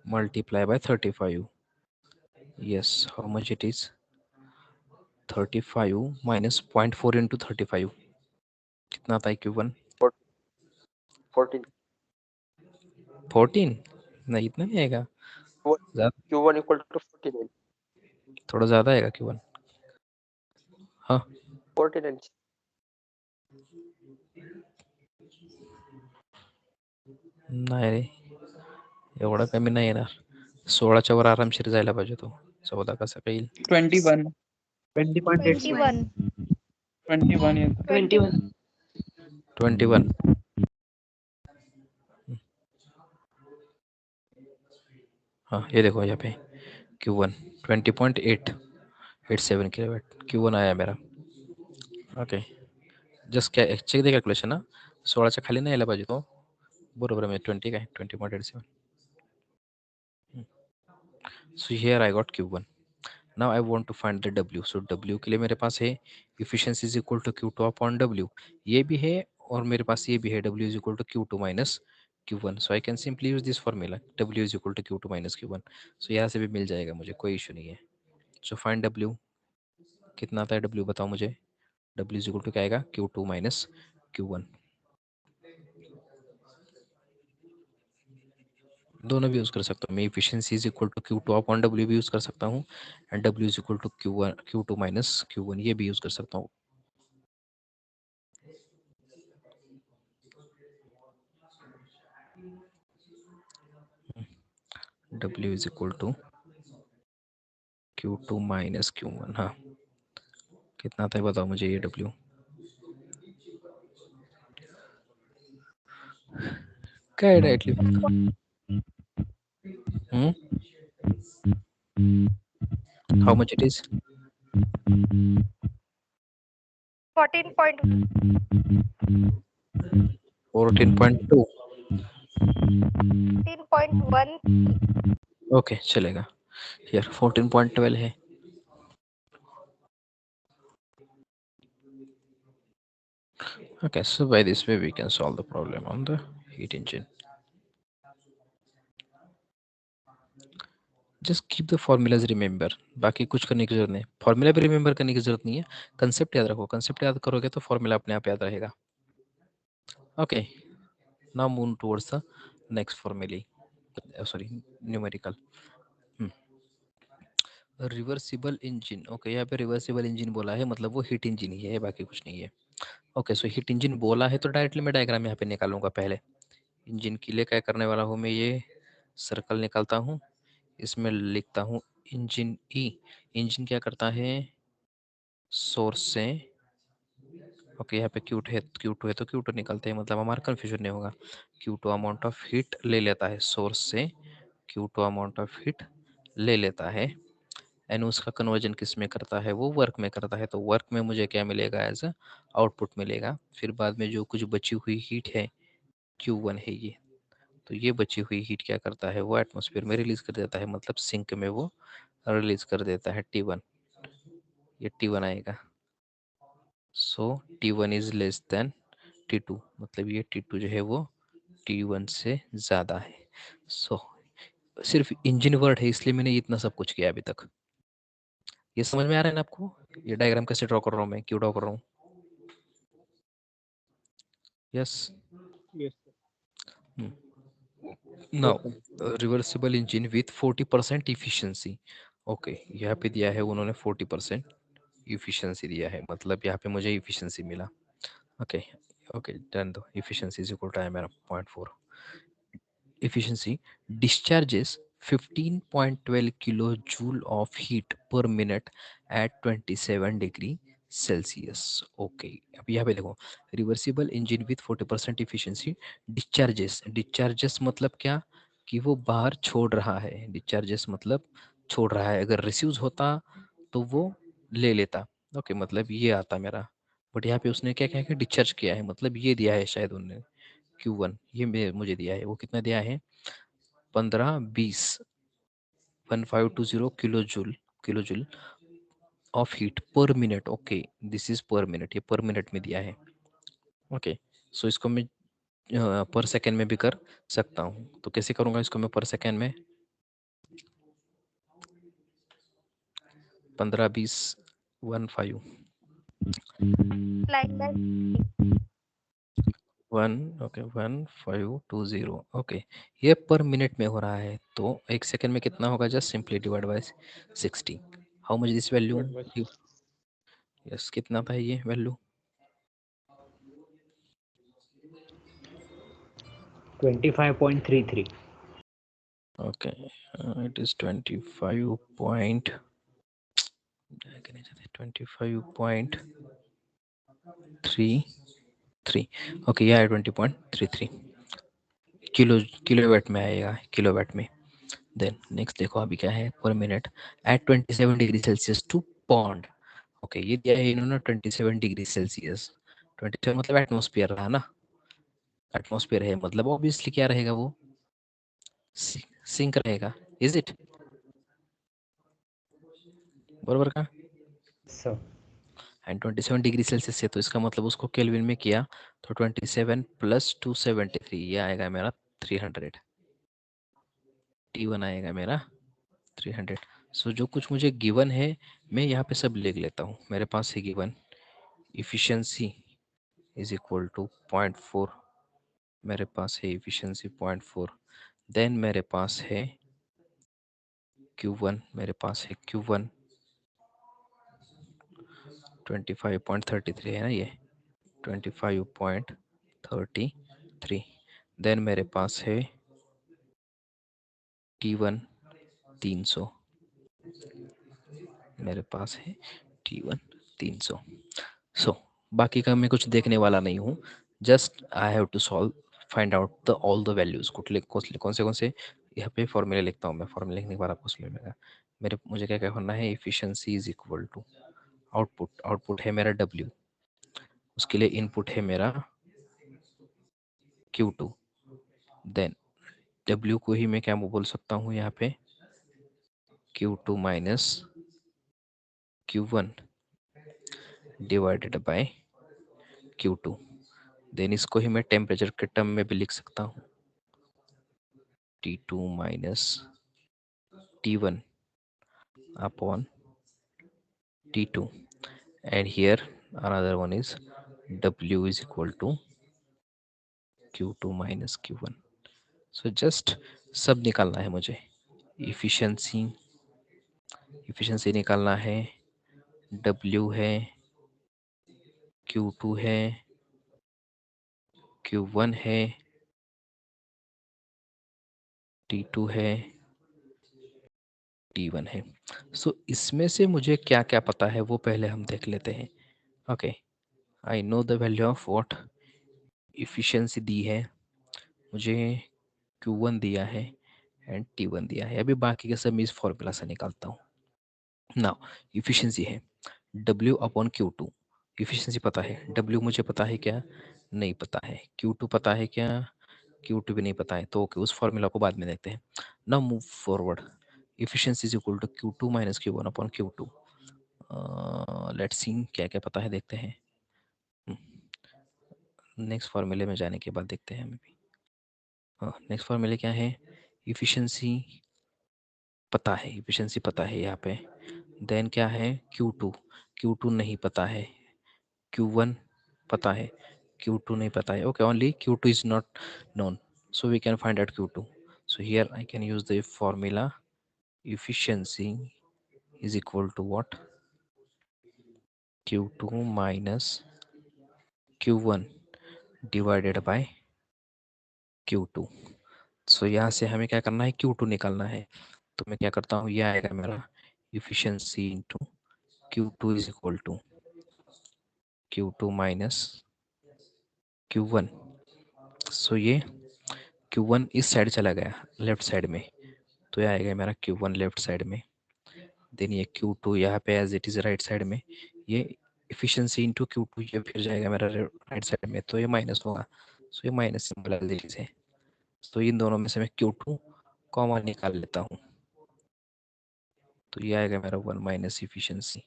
multiply by 35। Yes, how much it is, 35 minus 0.4 into 35 कितना आता है Q1, 14 14? नहीं इतना नहीं आएगा, Q1 equal to 49 थोड़ा ज़्यादा आएगा Q1। हाँ 49 नाही रे, एवढं कमी नाही येणार, 16च्या वर आरामशीर जायला पाहिजे तो, 14 कसं काय येईल? 21. 20.86. 21. 21 येतो. 21. 21। हाँ ये देखो यहाँ पे Q1 20.887 किलोवाट Q1 आया मेरा। ओके, जस्ट क्या चेक दे कॅल्क्युलेशन ना, 16च्या खाली नाही यायला पाहिजे तो, बरोबर आहे, 20 काय 20.87। So here I got Q1। Now I want to find the W। सो W के लिए मेरे पास है efficiency is equal to Q2 upon W, ये भी है और मेरे पास ये भी है, W is equal to Q2 minus Q1। So I can simply use this formula, W is equal to Q2 minus Q1। So यहाँ से भी मिल जाएगा मुझे, कोई इशू नहीं है। सो फाइंड W, कितना आता है W बताओ मुझे, W इज इक्वल टू क्या आएगा, Q2 माइनस Q1। दोनों भी यूज कर सकता हूँ मैं, efficiency is equal to Q2 upon W भी यूज कर सकता हूँ and W is equal to Q2 minus Q1 ये भी यूज कर सकता हूँ। W is equal to Q2 minus Q1। हाँ कितना था बताओ मुझे ये W, क्या है directly, how much it is, 14.1. 14.2। 14.1. Okay चलेगा, यार 14.12 है। Okay, so by this way we can solve the problem on the heat engine. Just keep the formulas remember, बाकी कुछ करने की जरूरत नहीं, फॉर्मूला भी रिमेंबर करने की जरूरत नहीं है, कंसेप्ट याद रखो, कंसेप्ट याद करोगे तो फॉर्मूला अपने आप याद रहेगा। Okay, now move towards the next formula, sorry numerical. Reversible engine, okay यहाँ पे रिवर्सिबल इंजन बोला है, मतलब वो हीट इंजन ही है, बाकी कुछ नहीं है। ओके सो हीट इंजन बोला है तो डायरेक्टली मैं डायग्राम यहाँ पे निकालूंगा। पहले इंजन के लिए क्या करने वाला हूँ मैं, ये सर्कल निकालता हूँ, इसमें लिखता हूँ इंजन ई। इंजन क्या करता है, सोर्स से, ओके यहाँ पे Q2 है, Q2 है तो Q2 निकलते हैं, मतलब हमारा कंफ्यूजन नहीं होगा। Q2 अमाउंट ऑफ हीट ले लेता है सोर्स से, Q2 अमाउंट ऑफ हीट ले लेता है एंड उसका कन्वर्जन किस में करता है, वो वर्क में करता है। तो वर्क में मुझे क्या मिलेगा, एज अ आउटपुट मिलेगा। फिर बाद में जो कुछ बची हुई हीट है, Q1 है ये, तो ये बची हुई हीट क्या करता है, वो एटमॉस्फेयर में रिलीज कर देता है, मतलब सिंक में वो रिलीज कर देता है T1, ये T1 आएगा। सो T1 is less than T2, मतलब ये T2 जो है वो T1 से ज़्यादा है। सो सिर्फ इंजन वर्ड है इसलिए मैंने इतना सब कुछ किया अभी तक। ये समझ में आ रहा है ना आपको, ये डायग्राम कैसे ड्रॉ कर रहा हूँ मैं, क्यों ड्रॉ कर रहा हूँ? Yes Yes, sir. Now reversible engine with 40% efficiency. Okay, यहाँ पे दिया है उन्होंने 40% इफिशिएंसी दिया है, मतलब यहाँ पे मुझे इफिशिएंसी मिला। ओके ओके, डन दो। इफिशिएंसी इज इक्वल टू है मेरा 0.4। efficiency discharges 15.12 kilojoule of heat per minute at 27 degree Celsius। Okay, अब यहाँ पे देखो, reversible engine with 40% efficiency discharges मतलब क्या, कि वो बाहर छोड़ रहा है। डिस्चार्जेस मतलब छोड़ रहा है, अगर रिस्यूज होता तो वो ले लेता। ओके, मतलब ये आता मेरा, बट यहाँ पे उसने क्या क्या क्या डिस्चार्ज किया है, मतलब ये दिया है शायद उन्होंने Q1, ये मुझे दिया है। वो कितना दिया है, 1520 किलो जूल ऑफ हीट पर मिनट। ओके, दिस इज पर मिनट, ये पर मिनट में दिया है। ओके, सो इसको मैं पर सेकेंड में भी कर सकता हूँ। तो कैसे करूँगा इसको मैं पर सेकेंड में, 15-20 like that. 1520। ओके, ये पर मिनट में हो रहा है, तो एक सेकेंड में कितना होगा, just simply divide by 60। How much this value, yes कितना था ये value, 25.33। Okay, it is 25.33। Okay, यह है 20.33 किलोवाट में आएगा, किलोवाट में। देन नेक्स्ट देखो अभी क्या है, per minute at 27 degree Celsius to pond. Okay, ये दिया है इन्होंने 27 डिग्री सेल्सियस। 27 मतलब एटमोस्फियर रहा ना, एटमोस्फियर है मतलब ऑब्वियसली क्या रहेगा, वो सिंक रहेगा। इज इट बरोबर का, सर एंड 27 डिग्री सेल्सियस से, तो इसका मतलब उसको केल्विन में किया तो 27 प्लस 273, ये आएगा मेरा 300। T1 आएगा मेरा 300। सो जो कुछ मुझे गिवन है मैं यहाँ पे सब लिख लेता हूँ। मेरे पास है given efficiency is equal to 0.4, मेरे पास है इफिशियंसी 0.4। देन मेरे पास है Q1, मेरे पास है Q1 25.33 है ना, ये 25.33। देन मेरे पास है T1 300, मेरे पास है T1 300। सो बाकी का मैं कुछ देखने वाला नहीं हूँ, just I have to solve, find out the all the values. कौन से यहाँ पे फॉर्मूले लिखता हूँ मैं, फॉर्मूले लिखने के बाद आपको समझ में आएगा। मुझे क्या क्या करना है, efficiency is equal to output है मेरा W, उसके लिए इनपुट है मेरा Q2। देन W को ही मैं क्या बोल सकता हूँ यहाँ पे, Q2 minus Q1 divided bye Q2। Then इसको ही मैं टेम्परेचर के टर्म में भी लिख सकता हूँ, T2 minus T1 upon T2, and here another one is W is equal to Q2 minus Q1। so just सब निकालना है मुझे, इफिशिएंसी निकालना है, W है, Q2 है, Q1 है, T2 है, T1 है। सो इसमें से मुझे क्या क्या पता है वो पहले हम देख लेते हैं। Okay, I know the value of what, efficiency दी है मुझे, Q1 दिया है एंड T1 दिया है। अभी बाकी के सब मैं इस फॉर्मूला से निकालता हूँ। नाउ इफिशिएंसी है W अपॉन Q2, इफिशिएंसी पता है, W मुझे पता है क्या, नहीं पता है। Q2 पता है क्या, Q2 भी नहीं पता है। तो ओके, उस फॉर्मूला को बाद में देखते हैं। Now move forward, efficiency is equal to Q2 minus Q1 upon Q2। Let's see क्या क्या पता है, देखते हैं। नेक्स्ट फॉर्मूले में जाने के बाद देखते हैं हमें भी। नेक्स्ट फॉर्मूले क्या है, इफिशिएंसी पता है, इफिशिएंसी पता है यहाँ पे। देन क्या है, Q2 नहीं पता है, Q1 पता है, Q2 नहीं पता है। Okay, only Q2 is not known. So we can find out Q2. So here I can use the formula. Efficiency is equal to what? Q2 minus Q1 divided by Q2. So यहाँ से हमें क्या करना है, Q2 निकालना है. तो मैं क्या करता हूँ, ये आएगा मेरा efficiency into Q2 is equal to Q2 minus Q1. सो ये Q1 इस साइड चला गया लेफ्ट साइड में, तो ये आएगा मेरा Q1 लेफ्ट साइड में. देन ये Q2 यहाँ पे as it is right side में, ये efficiency into Q2 ये फिर जाएगा मेरा राइट साइड में, तो ये माइनस होगा. सो ये minus symbol as it is है. तो इन दोनों में से मैं Q2 कॉमन निकाल लेता हूँ, तो ये आएगा मेरा 1 minus efficiency.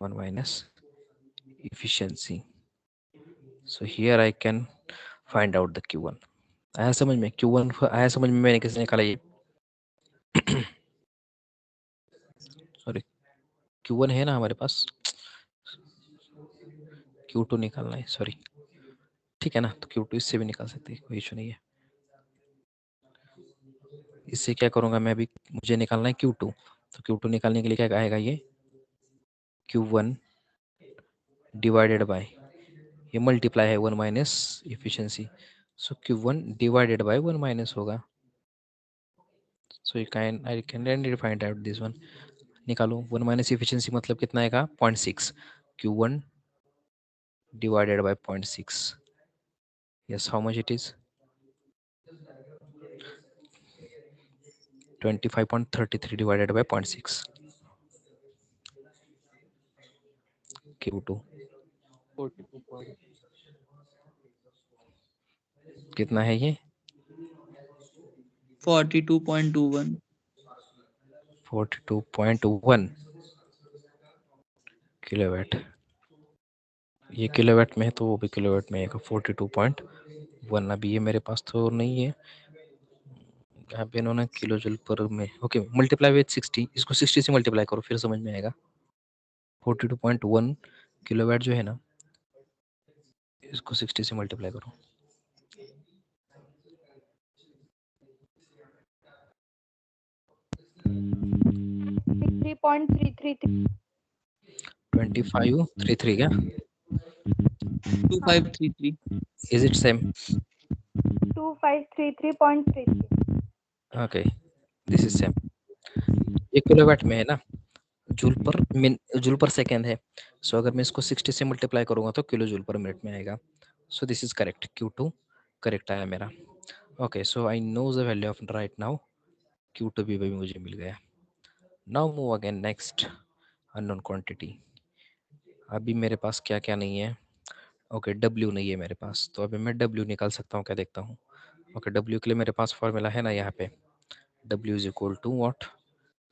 1 minus efficiency. So here I can find out the Q1. आया समझ में? Q1 आया समझ में? मैंने किसने निकाला ये? सॉरी, Q1 है ना हमारे पास, Q2 निकालना है. सॉरी, ठीक है ना, तो Q2 इससे भी निकाल सकते हैं, कोई इशू नहीं है. इससे क्या करूंगा मैं अभी, मुझे निकालना है Q2. तो Q2 निकालने के लिए क्या आएगा, ये Q1 डिवाइडेड बाय, ये मल्टीप्लाई है 1 minus efficiency. So Q1 divided by 1 minus होगा. So I can find out this one. निकालो 1 माइनस इफिशियंसी मतलब कितना आएगा, 0.6. Q1 divided by 0.6. Yes, how much it is? 25.33 divided by 0.6. Q2 कितना है ये? 42.21. 42.1 किलोवाट. ये किलोवाट में है तो वो भी किलोवाट में आएगा 42.1. अभी ये मेरे पास तो नहीं है, यहाँ पे इन्होंने किलो जूल पर में. Okay, multiply with 60. इसको 60 से मल्टीप्लाई करो, फिर समझ में आएगा. 42.1 किलोवाट जो है ना, इसको 60 से मल्टीप्लाई करो. 3.333. 2533 क्या? 2533. Is it same? 2533.33. Okay, this is same. ये किलोवाट में है ना, जूल पर सेकेंड है. सो अगर मैं इसको 60 से मल्टीप्लाई करूंगा तो किलो जूल पर मिनट में आएगा. सो this is correct. Q2 correct आया मेरा. Okay, so I know the value of right now. Q2 भी मुझे मिल गया. Now move again next unknown quantity. अभी मेरे पास क्या क्या नहीं है. ओके, W नहीं है मेरे पास, तो अभी मैं W निकाल सकता हूँ, क्या देखता हूँ. ओके, W के लिए मेरे पास फॉर्मूला है ना यहाँ पे, W is equal to what,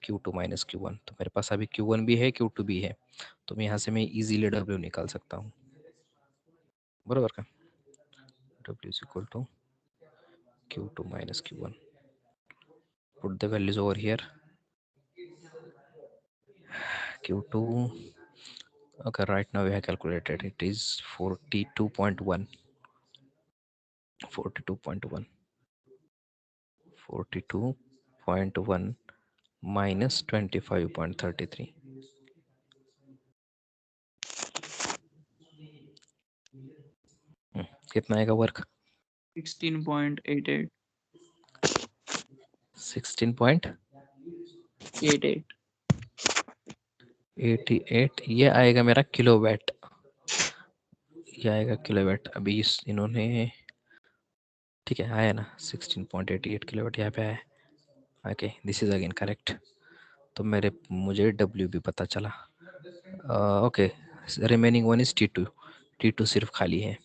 Q2 minus Q1. तो मेरे पास अभी Q1 भी है, Q2 भी है, तो मैं यहाँ से मैं इजीली W निकाल सकता हूँ, बराबर का. W is equal to Q2 minus Q1. Put the values over here. Q2, okay, right now we have calculated it is 42.1. 42.1 minus 25.33. कितना आएगा वर्क? 16.88. 16.88. ये आएगा मेरा किलोवाट. ये आएगा किलोवाट. अभी इन्होंने, ठीक है, आया ना 16.88 किलोवाट यहाँ पे आया. Okay, this is again correct. तो मुझे W भी पता चला. Okay, remaining one is T2. T2 सिर्फ खाली है.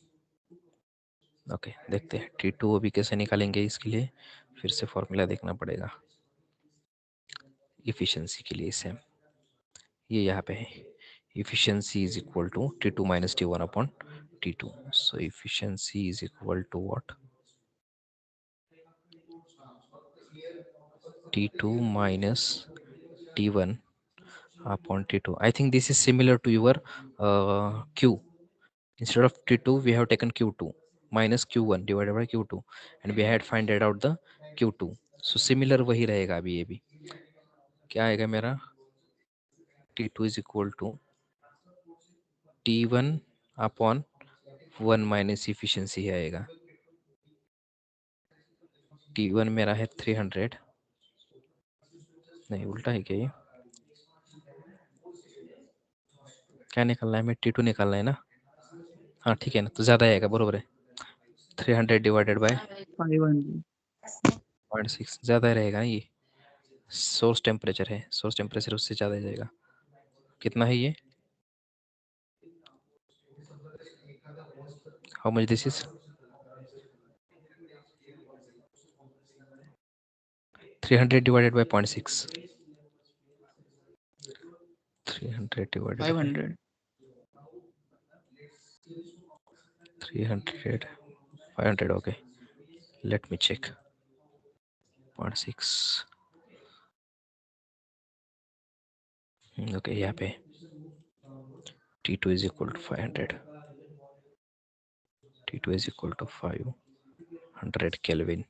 ओके, देखते हैं T2 अभी कैसे निकालेंगे. इसके लिए फिर से फॉर्मूला देखना पड़ेगा इफिशियंसी के लिए. सेम ये यहाँ पे है, efficiency is equal to T2 minus T1 upon T2. So efficiency is equal to what? T2 minus T1 upon T2. I think this is similar to your Q. Instead of T2 we have taken Q2. minus Q1 divided by Q2 and we had find out the Q2. So similar वही रहेगा अभी ये भी. क्या आएगा मेरा? T2 is equal to T1 upon 1 minus efficiency आएगा. T1 मेरा है 300. नहीं उल्टा है क्या ये? क्या निकालना है? मैं T2 निकालना है ना. हाँ ठीक है ना, तो ज्यादा आएगा, बरोबर है. 300 डिवाइडेड बाय 500 0.6 ज्यादा रहेगा ना ये. सोर्स टेम्परेचर है, सोर्स टेम्परेचर उससे ज्यादा जाएगा. कितना है ये? How much this is? 300 divided by 0.6. 300 divided by 500 300 500. Okay, let me check. 0.6. Okay, यहाँ पे T2 is equal to 500. T2 is equal to 500 Kelvin.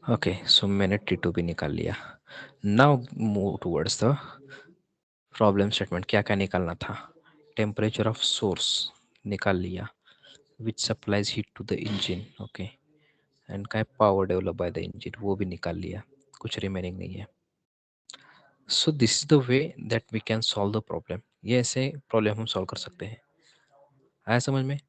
Okay, so मैंने T2 भी निकाल लिया. Now move towards the problem statement. क्या क्या निकालना था? Temperature of source निकाल लिया, which supplies heat to the engine. Okay, and क्या power developed by the engine वो भी निकाल लिया, कुछ remaining नहीं है. So this is the way that we can solve the problem. ये ऐसे problem हम solve कर सकते हैं. आया समझ में?